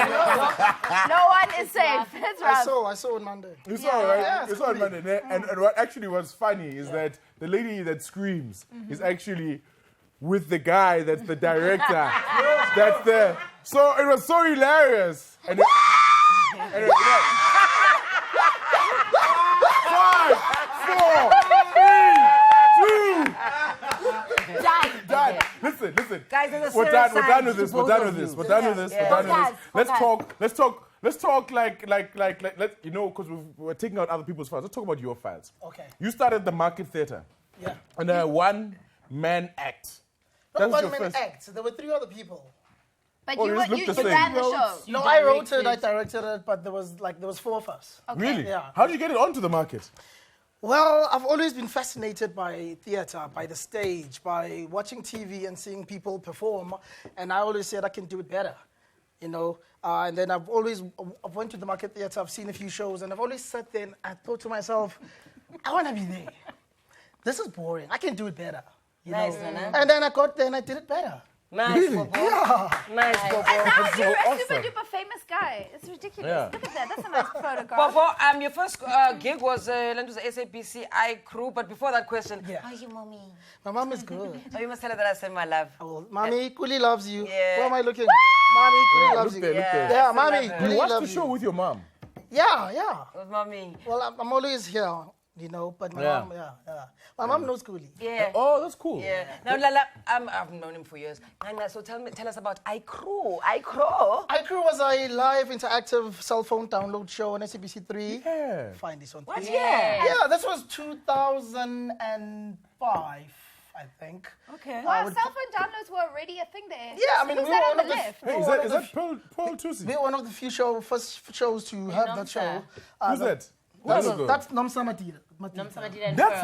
No one is safe. It's I rough. saw on Monday. You saw, right? Yeah, You saw it Monday. And what actually was funny is that the lady that screams is actually with the guy that's the director. That's the. So it was so hilarious. And it was like, 5, 4, 3, 2. Done. Listen. Guys, there's a We're serious done side with to this. both We're done of with this. you. We're done with this. We're done with this. Let's talk like you know, because we're taking out other people's files. Let's talk about your files. Okay. You started the Market Theatre. Yeah. And a one-man act. Not That was your one-man first. act. There were 3 other people. But Oh, you, you just were, look you, the you same. ran the show. No, I wrote it, I directed it, but there was 4 of us. Really? Yeah. How did you get it onto the market? Well, I've always been fascinated by theatre, by the stage, by watching TV and seeing people perform, and I always said I can do it better, you know. And then I've went to the Market Theatre, I've seen a few shows, and I've always sat there and I thought to myself, I want to be there. This is boring. I can do it better, you Nice, know. Nana. And then I got there and I did it better. Nice, Bobo. Yeah. Nice, And Bobo. now you're a awesome. super duper famous guy. It's ridiculous. Yeah. Look at that. That's a nice photograph. Bobo, your first gig was SABC I Crew, but before that question, Yeah. how's your mommy? My mom is good. Oh, you must tell her that I send my love. Oh, Mommy, Kuli loves you. Yeah. Where am I looking? Mommy, Kuli loves Look you. there, look there. Yeah, I Mommy, still love her. Kuli You watched loves the show you. with your mom. Yeah. With mommy. Well, I'm always here, you know, but my Yeah. mom, yeah. My mom knows Kuli. Yeah. Oh, that's cool. Yeah. Now, Lala, I've known him for years. Nana, so tell us about I Crew. I Crew. iCrew was a live interactive cell phone download show on SABC3. Yeah. Find this on What 3. year? Yeah, this was 2005, I think. Okay. Wow, cell phone downloads were already a thing there. Yeah, I mean, Who's we that were on one the of the left? Hey, is that Pearl Tusi? We were one of the few first shows to have that show. Who's that? That's Nomsa Matida. That's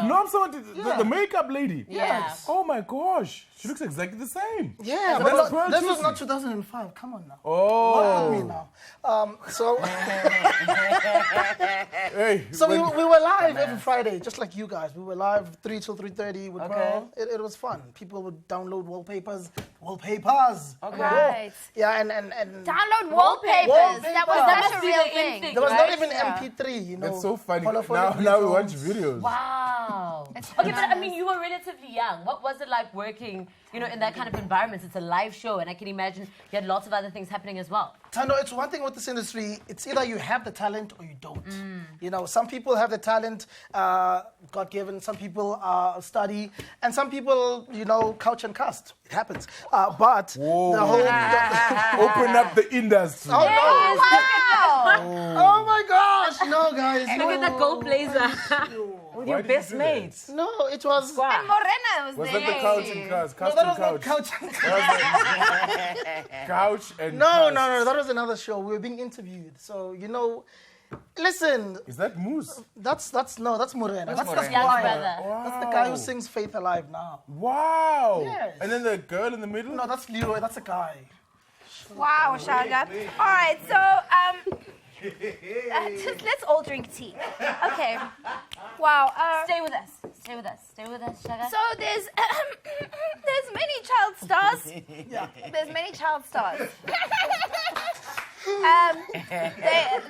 Nomsa, the makeup lady. Yes. Oh my gosh, she looks exactly the same. Yeah, That's but Pearl this was Tusi. not 2005. Come on now. Oh. Look at me now. So Hey. we were live every Friday, just like you guys. We were live 3 till 3:30 with Pearl. It was fun. People would download wallpapers. Okay. Right. Yeah, and Download wallpapers. That was Wallpapers. such a real thing. there was not right? even Yeah. MP3, you know. It's so funny. holophonic Now we videos. watch videos. Wow. Okay, but I mean, you were relatively young. What was it like working, you know, in that kind of environment? It's a live show, and I can imagine you had lots of other things happening as well. Tando, it's one thing with this industry. It's either you have the talent or you don't. You know, some people have the talent, God given. Some people study, and some people, you know, couch and cast. It happens. But Whoa. the whole. Open up the industry. Oh, no. Wow. Oh my gosh! No, guys. Look at that gold blazer. With your did you best do that? mates. No, it was. And Morena was Was there. that the couch and cast? No, that was not couch and cast. Couch and No, cast. that was another show. We were being interviewed. So, you know, listen, Is that Moose? that's Morena. That's the Morena. Young choir. brother. That's the guy who sings Faith Alive now. Wow. Yes. And then the girl in the middle? No, that's Leroy. That's a guy. Wow, Shaga. All right, so just let's all drink tea. Okay. Wow. Stay with us. Stay with us. Stay with us, Shaga. So there's there's many child stars. Yeah. There's many child stars.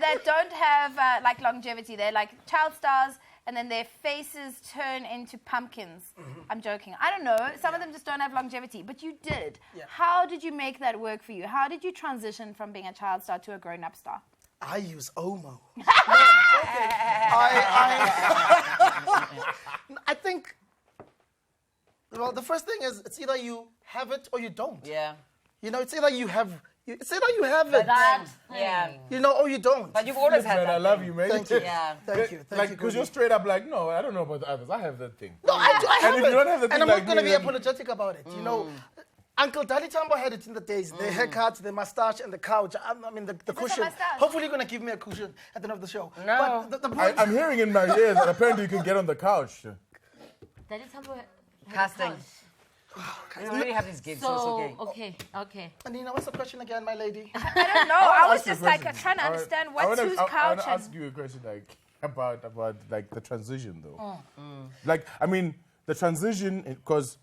They don't have like longevity. They're like child stars, and then their faces turn into pumpkins. I'm joking. I don't know. Some of them just don't have longevity, but you did. Yeah. How did you make that work for you? How did you transition from being a child star to a grown-up star? I use Omo. I think, well, the first thing is it's either you have it or you don't. Yeah. You know, it's either you have it, that Yeah. you know, or you don't. But you've always had Man, I that. love you, man. Thank you. Yeah. Thank you. Thank Like, you. because you're Gudi. straight up like, no, I don't know about the others. I have that thing. No, I have if it. you don't have the and thing I'm like not going to me, be then- apologetic about it. You know, Uncle Dali Tambo had it in the days. The haircuts, the mustache, and the couch. I mean, the cushion. mustache? Hopefully, you're going to give me a cushion at the end of the show. No. But the point. I'm hearing in my ears that apparently you can get on the couch. That is how Casting. We already have these gigs, so it's okay. Okay. Anina, what's the question again, my lady? I don't know. I was ask you a just like question. trying to understand I what's wanna- whose I couch. want to and- ask you a question like about like the transition though. Like I mean the transition because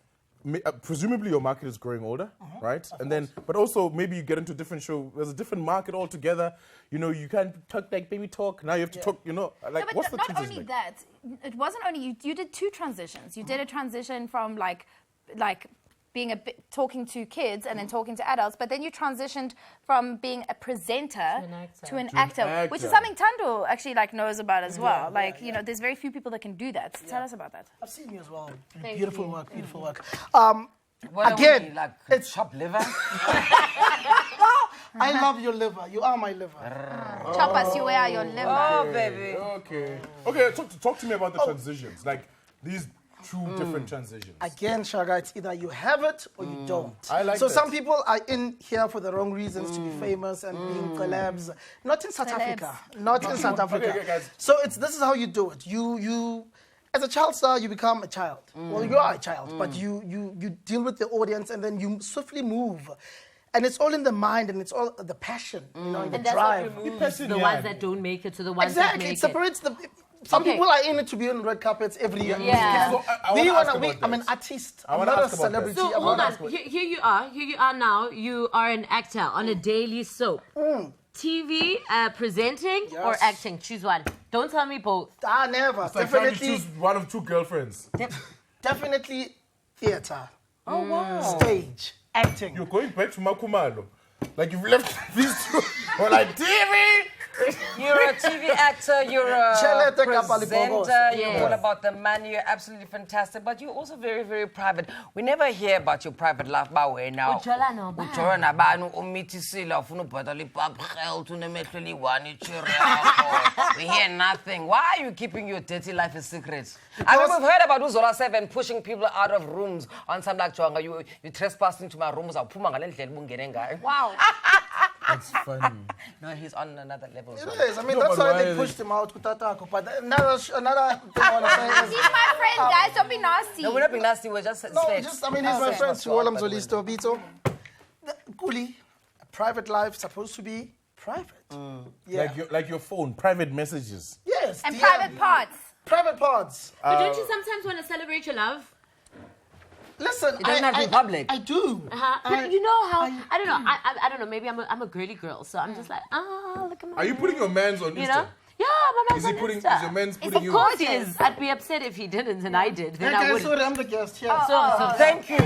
presumably your market is growing older, right? And then but also maybe you get into a different show. There's a different market altogether. You know you can't talk like baby talk. Now you have to talk. You know like No, but what's the not transition only like? that, it wasn't only you. You did 2 transitions. You did a transition from like being a bit, talking to kids and then talking to adults, but then you transitioned from being a presenter to an actor, which is something Tando actually like knows about as well. You know, there's very few people that can do that. So tell us about that. I've seen you as well. Beautiful work, beautiful work. What Again, are we, like it's- chopped liver? I love your liver. You are my liver. Chop us, you wear your liver. Oh, baby. Okay. Talk to me about the transitions. Like these 2 different transitions. Again, Shaga, it's either you have it or you don't. I like so that. some people are in here for the wrong reasons to be famous and being collabs. Not in South Africa. Not in South Africa. Okay, guys. So this is how you do it. You as a child star, you become a child. Well, you are a child, but you deal with the audience and then you swiftly move. And it's all in the mind and it's all the passion, you know, and the And that's drive. what removes the ones that don't make it to the ones that Exactly, make it separates the. Some Okay. people are in it to be on red carpets every year. Yeah. So I wanna ask about I'm an this. artist. I I'm wanna not a ask about celebrity. this. So I'm hold not on, here you are now. You are an actor on a daily soap. TV, presenting or Yes. acting? Choose one. Don't tell me both. Never. It's like trying to Definitely, choose one of 2 girlfriends. definitely theater. Oh, wow. Stage. Acting. You're going back to Makumalo. Like you've left these 2 or like TV. You're a TV actor, you're a Chelete kapa libokoso. presenter, you're Yes. all about the money, you're absolutely fantastic, but you're also very, very private. We never hear about your private life bawe now. Ujola nobani? Ujola nabani umithisile ufuna ubhadala ipap health unemehlo eliyi-1 ichiri yakho. We hear nothing. Why are you keeping your dirty life a secret? I mean, we've heard about Uzola 7 pushing people out of rooms on some like Jonga. You trespassed into my rooms. Wow. That's funny. No, he's on another level. It is. I mean, No, that's but why why they are pushed him out. Kutatako. But another thing I want to say is. He's my friend, guys. Don't be nasty. No, we're not being nasty. We're just No, straight. just, I mean, he's my friend. Suolam Zolisto Bito. Kuli, private life supposed to be private. Yeah. Like your phone, private messages. Yes. And DM. private parts. Private parts. But don't you sometimes want to celebrate your love? Listen, It doesn't have to be public. I do. But you know how? I don't know. I don't know. Maybe I'm a girly girl, so I'm just like, look at my. Are you putting your man's on Insta? You know? Yeah, my man's Is he on putting? Insta. Is your man's It's putting a you? course. Of course he is. I'd be upset if he didn't and I did. Then I Okay, wouldn't. sorry, I'm the guest here. So Thank you.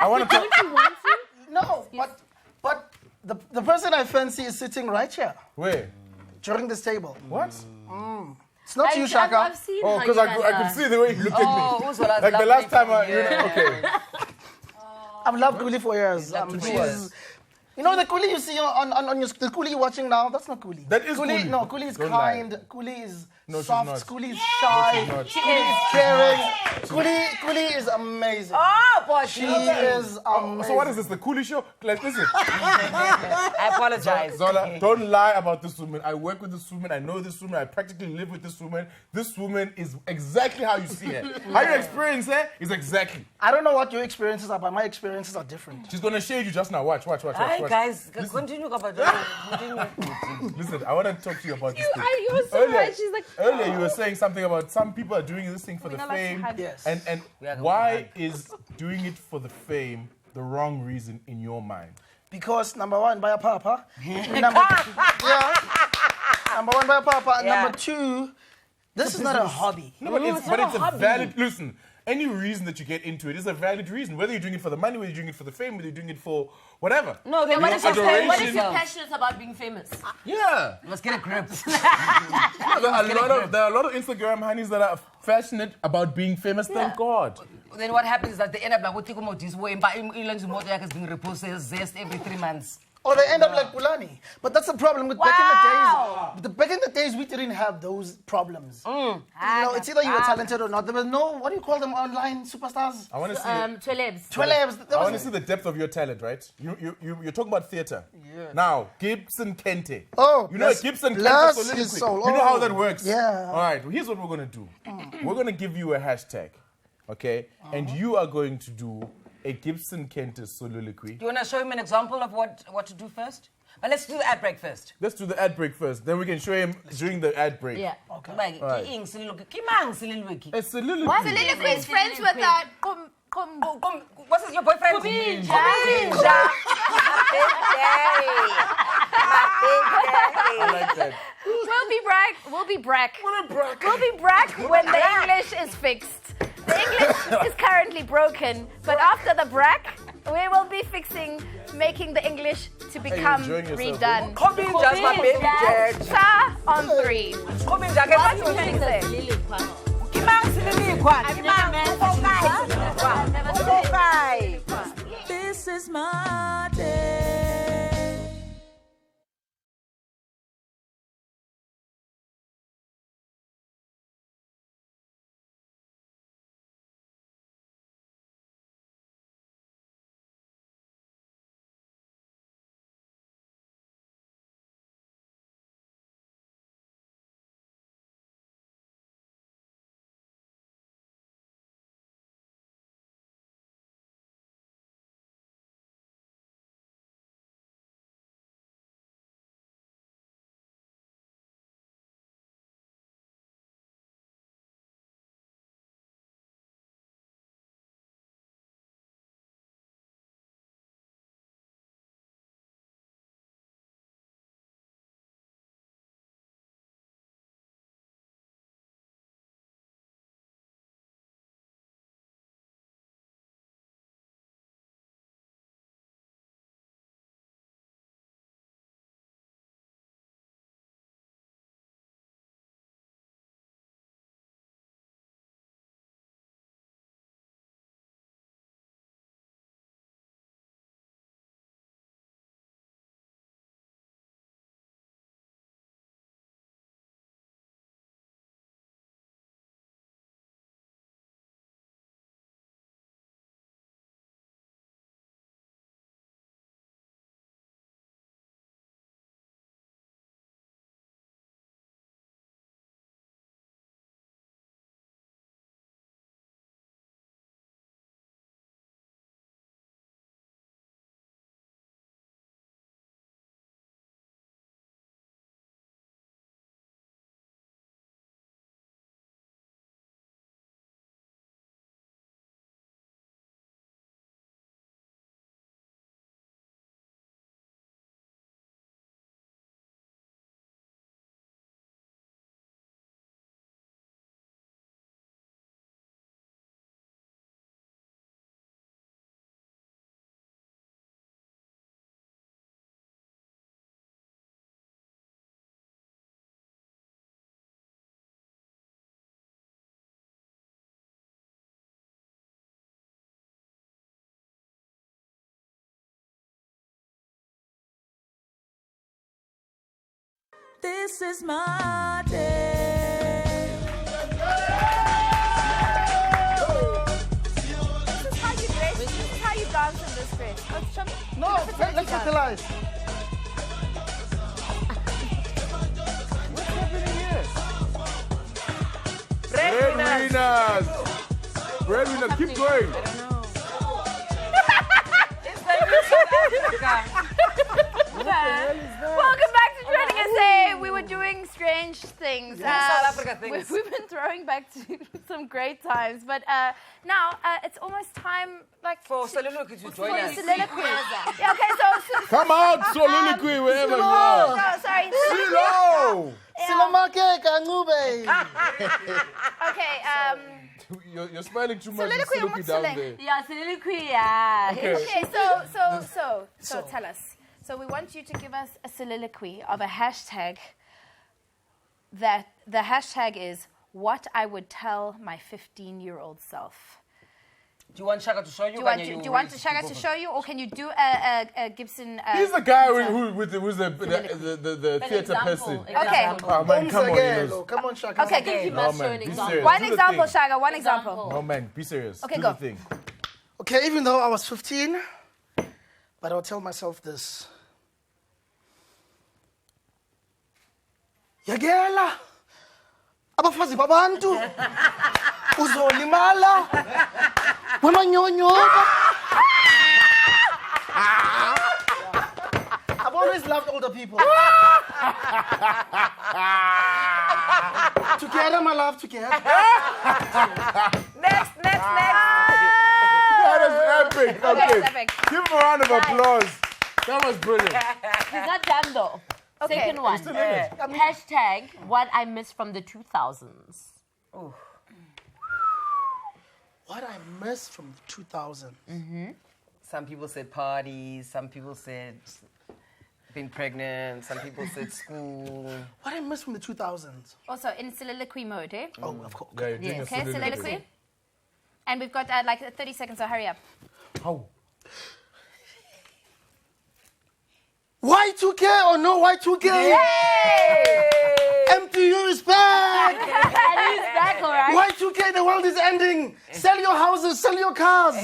I want to talk. don't you want to? No, but the person I fancy is sitting right here Where? during this table. What? It's not you, Shaka. I've seen Oh, how because you I guys could see the way he looked at Oh, me. Uzola's Like the lovely last time from here. okay. I've loved Kuli for years. loved Kuli for She's- years. You know the Kuli you see on your the Kuli you're watching now. That's not Kuli. That is Kuli. No, Kuli is Don't kind. lie. Kuli is No, she's soft. not. Kuli is shy. not. Kuli is caring. Kuli is amazing. Oh, boy, She is amazing. So what is this? The Coolie show? Like, listen, I apologize. Zola, don't lie about this woman. I work with this woman. I know this woman. I practically live with this woman. This woman is exactly how you see her. How you experience her is exactly. I don't know what your experiences are, but my experiences are different. She's gonna shade you just now. Watch. Hi, guys. Continue. Continue. Listen, I want to talk to you about this thing. You were so right. She's like, Earlier, you were saying something about some people are doing this thing for the not like to fame. hug. Yes. And why is doing it for the fame the wrong reason in your mind? Because number one, by a papa. Number one, by a papa. Yeah. Number two, this is not a hobby. No, but it's a valid. Listen, any reason that you get into it is a valid reason. Whether you're doing it for the money, whether you're doing it for the fame, whether you're doing it for whatever. No, then What what if is you're your what if adoration? you're passionate about being famous? Yeah. Let's get a grip. There are a lot of Instagram honeys that are passionate about being famous. Thank God. Then what happens is that they end up like what Tiko Motis way, but Elon's motor is being reposted zest every 3 months. Or they end up like Pulani. But that's the problem with back in the days. Back in the days, we didn't have those problems. It's either you were talented or not. There was no, what do you call them online superstars? I want to see. Twelebs. I want to see the depth of your talent, right? You're talking about theatre. Yeah. Now, Gibson Kente. Oh, you know Gibson bless Kente his soliloquy. soul. You know how that works? Yeah. All right, here's what we're going to do. We're going to give you a hashtag, okay? And you are going to do a Gibson Kente soliloquy. Do you want to show him an example of what to do first? But let's do the ad break first. Let's do the ad break first. Then we can show him during the ad break. Yeah. Okay. Right. A soliloquy. A soliloquy. Why Soliloquy is friends with that? What's this, your boyfriend? Kubinja. Kubinja. I like that. We'll be back when the English is fixed. The English is currently broken, but after the break, we will be making the English to become enjoying yourself? redone. Kubinja's my baby jet. Sa on 3. Kubinja, can I do TrendingSA. Kimang soliloquy. This is my day. This is my day. This is how you dress. This is how you dance in this dress. Let's show me. No, let's fertilize. What's happening here? Breadwinners. Breadwinners, keep going. It's the new South Africa. Welcome back to TrendingSA. We were doing strange things. South Africa things. We've been throwing back to some great times, but now it's almost time, like For Soliloquy to join us. Soliloquy. Yeah, okay, so Come out, soliloquy, wherever you are. no, sorry. Silo! Silamake Kanube. Okay, You're smiling too much. Soliloquy, Soliloquy what's down the- there. Yeah, soliloquy, yeah. okay, so tell us. So we want you to give us a soliloquy of a hashtag that the hashtag is what I would tell my 15-year-old self. Do you want Shaka to show you? Do you want Shaka to show you, or can you do a Gibson? He's the guy who's the theatre person. Okay. Oh man, come on, Again, come on, Shaka. Okay, Give him No, a show man, an be example. serious. One Do the example, thing. Shaka. One example. No man, be serious. Okay, Do go. the thing. Okay, even though I was 15, but I'll tell myself this. Yagela, abafazi babantu, uzolimala, wamanyonyoka. I've always loved older people. Together, my love, together. Next. That is epic. Okay, Okay. it's epic. Give him a round of applause. That was brilliant. He's not done though. Okay. Second one. Still in it. Hashtag what I miss from the 2000s. What I miss from the 2000s. Some people said parties. Some people said being pregnant. Some people said school. What I miss from the 2000s. Also in soliloquy mode, eh? Oh, of course. Yeah, you're doing a Okay, soliloquy. soliloquy. And we've got like 30 seconds, so hurry up. How? Y2K or no Y2K? MTU is back! And he's back, all right? Y2K, the world is ending. Sell your houses, sell your cars.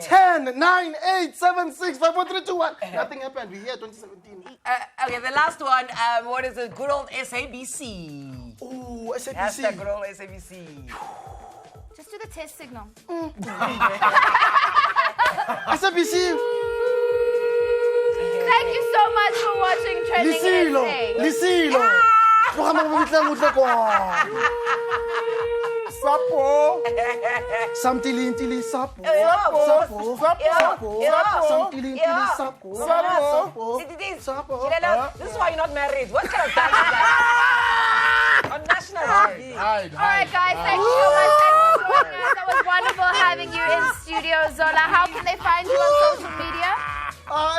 10, 9, 8, 7, 6, 5, 4, 3, 2, 1. Nothing happened. We're here 2017. Okay, the last one. What is it? Good old SABC. Ooh, Hashtag good SABC. old SABC. Just do the test signal. SABC. Thank you so much for watching Trending Lisilo. SA. Lisilo. Baka mababitlang utla ko. Sapo. Samtilintili sapo. Sapo. Sapo. Sapo. Yeah. Samtilintili sapo. Sapo. Sapo. This is why you're not married. What kind of dance is that? On national TV. Hide. All right, guys, thank you so much. Thanks for joining us. That was wonderful having you in studio, Zola. How can they find you on social media?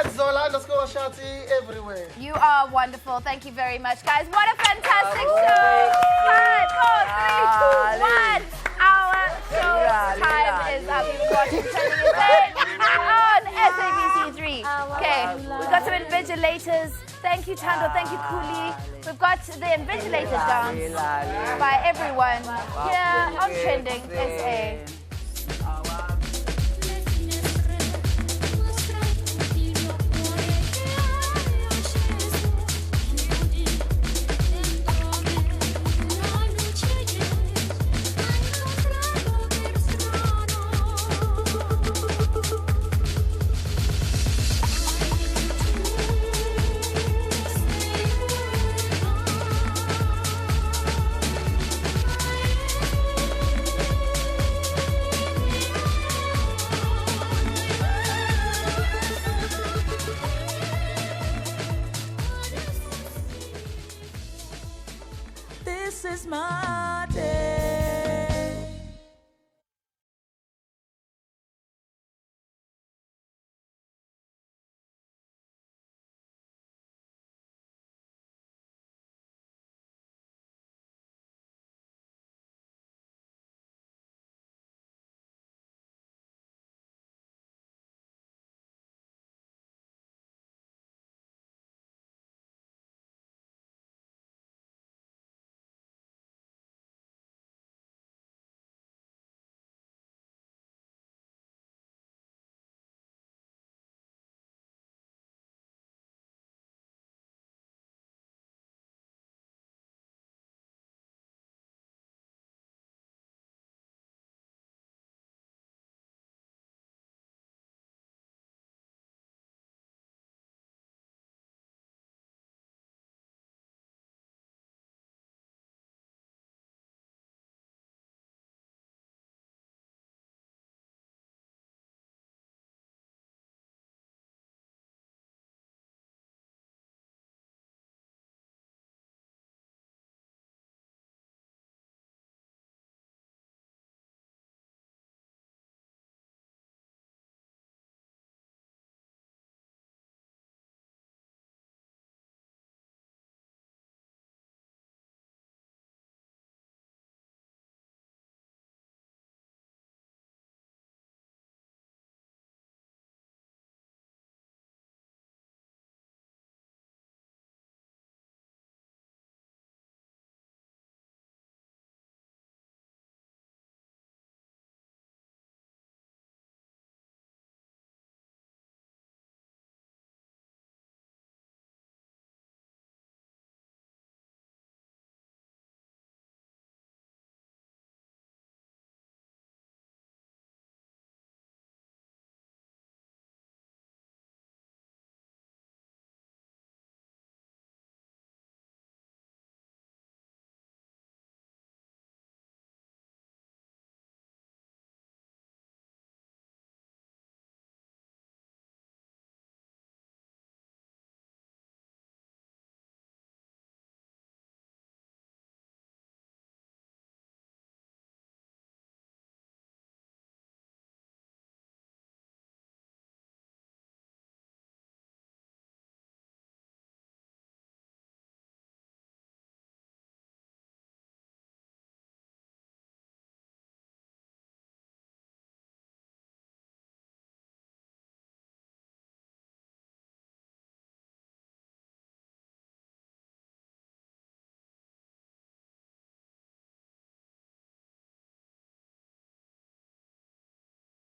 It's Zola_Shati everywhere. You are wonderful. Thank you very much, guys. What a fantastic show. 5, 4, 3, 2, 1. Our show time is up. You've been watching TrendingSA on SABC3. Okay, we've got some invigilators. Thank you, Tando. Thank you, Kuli. We've got the invigilator dance by everyone here on TrendingSA. This is my